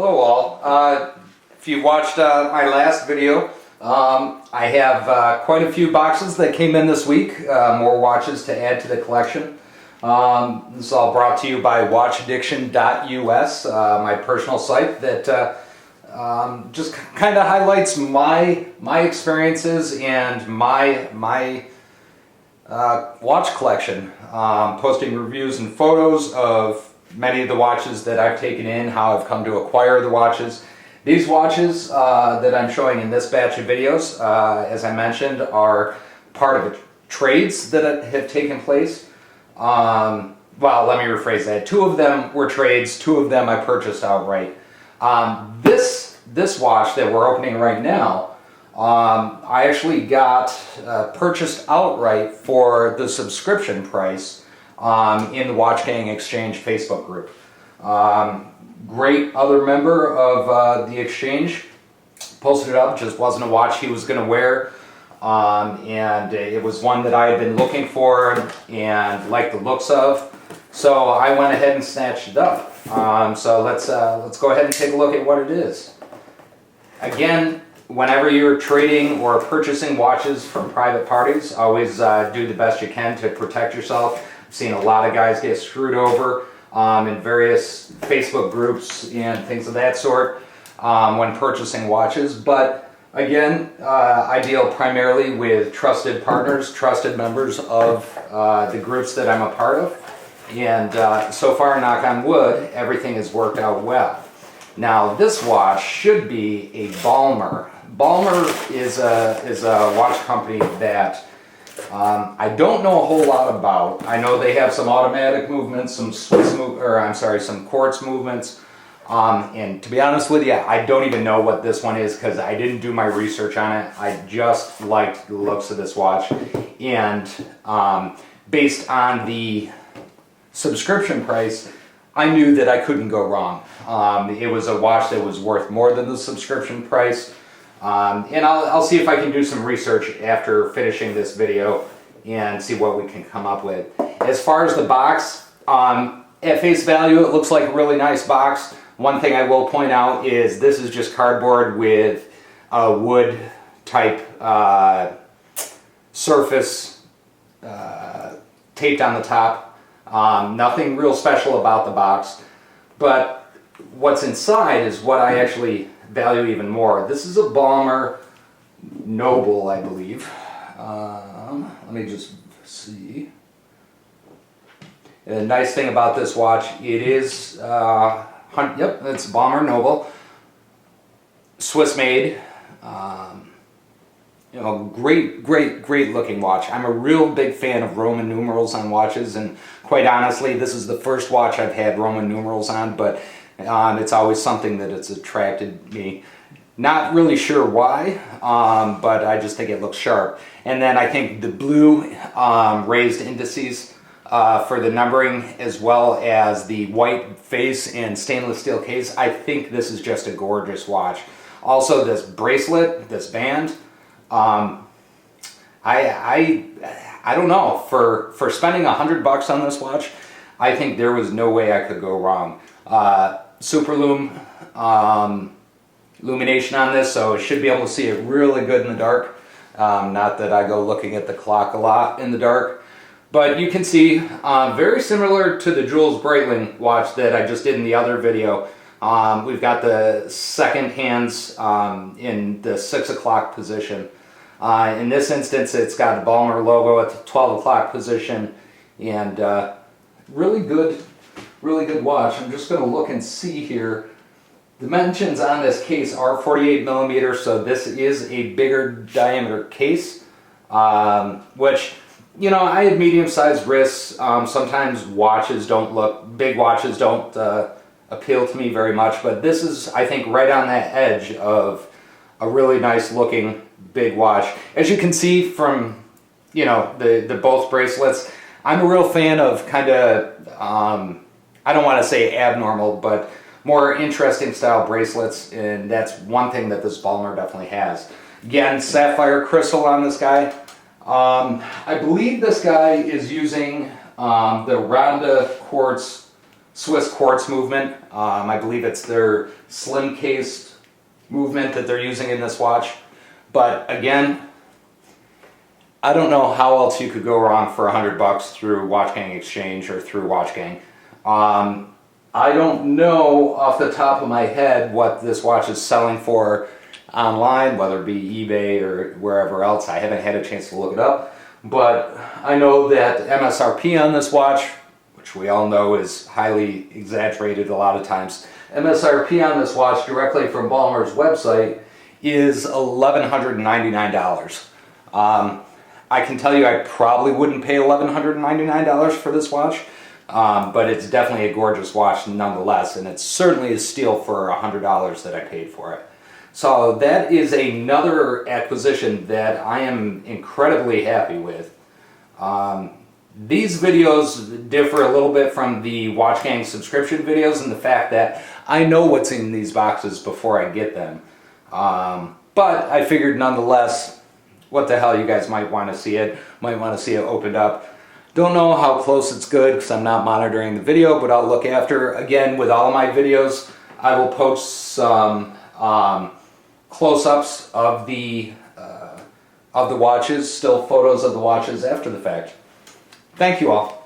Hello all. If you watched my last video, I have quite a few boxes that came in this week, more watches to add to the collection. This is all brought to you by WatchAddiction.us, my personal site that just kind of highlights my experiences and my watch collection, posting reviews and photos of many of the watches that I've taken in, how I've come to acquire the watches. These watches that I'm showing in this batch of videos, as I mentioned, are part of trades that have taken place. Well, let me rephrase that. Two of them were trades, two of them I purchased outright. This watch that we're opening right now, I actually got purchased outright for the subscription price in the WatchGang Exchange Facebook group. Great other member of the exchange posted it up. Just wasn't a watch he was going to wear, and it was one that I had been looking for and liked the looks of, so I went ahead and snatched it up. So let's go ahead and take a look at what it is. Again, whenever you're trading or purchasing watches from private parties, always do the best you can to protect yourself. I've seen a lot of guys get screwed over in various Facebook groups and things of that sort when purchasing watches. But again, I deal primarily with trusted partners, trusted members of the groups that I'm a part of. And so far, knock on wood, everything has worked out well. Now, this watch should be a Balmer. Balmer is a watch company that I don't know a whole lot about. I know they have some automatic movements, some some quartz movements. And to be honest with you, I don't even know what this one is because I didn't do my research on it. I just liked the looks of this watch. And based on the subscription price, I knew that I couldn't go wrong. It was a watch that was worth more than the subscription price. And I'll see if I can do some research after finishing this video and see what we can come up with. As far as the box, at face value, it looks like a really nice box. One thing I will point out is this is just cardboard with a wood type surface taped on the top. Nothing real special about the box, but what's inside is what I actually value even more. This is a Balmer Noble, I believe. Let me just see. And the nice thing about this watch, it is, yep, it's Balmer Noble, Swiss made. You know, great looking watch. I'm a real big fan of Roman numerals on watches, and quite honestly, this is the first watch I've had Roman numerals on, but it's always something that it's attracted me. Not really sure why, but I just think it looks sharp. And then I think the blue raised indices for the numbering, as well as the white face and stainless steel case, I think this is just a gorgeous watch. Also, this bracelet, this band, I don't know, for spending $100 on this watch, I think there was no way I could go wrong. Super lume illumination on this, so it should be able to see it really good in the dark. Not that I go looking at the clock a lot in the dark, but you can see very similar to the Jules Breitling watch that I just did in the other video. We've got the second hands in the 6 o'clock position. In this instance, it's got the Balmer logo at the 12 o'clock position, and really good watch. I'm just going to look and see here. Dimensions on this case are 48 millimeters, so this is a bigger diameter case, which, you know, I have medium-sized wrists. Sometimes big watches don't appeal to me very much, but this is, I think, right on that edge of a really nice looking big watch. As you can see from, you know, the both bracelets, I'm a real fan of kind of, I don't want to say abnormal, but more interesting style bracelets, and that's one thing that this Balmer definitely has. Again, sapphire crystal on this guy. I believe this guy is using the Ronda quartz Swiss quartz movement. I believe it's their slim cased movement that they're using in this watch. But again, I don't know how else you could go wrong for $100 through WatchGang Exchange or through WatchGang. I don't know off the top of my head what this watch is selling for online, whether it be eBay or wherever else. I haven't had a chance to look it up, but I know that MSRP on this watch, which we all know is highly exaggerated a lot of times, MSRP on this watch directly from Balmer's website is $1,199. I can tell you I probably wouldn't pay $1,199 for this watch, but it's definitely a gorgeous watch nonetheless, and it's certainly a steal for $100 that I paid for it. So that is another acquisition that I am incredibly happy with. These videos differ a little bit from the WatchGang subscription videos in the fact that I know what's in these boxes before I get them. But I figured nonetheless, what the hell, you guys might want to see it, might want to see it opened up. Don't know how close it's good because I'm not monitoring the video, but I'll look after. Again, with all of my videos, I will post some close-ups of the watches, still photos of the watches after the fact. Thank you all.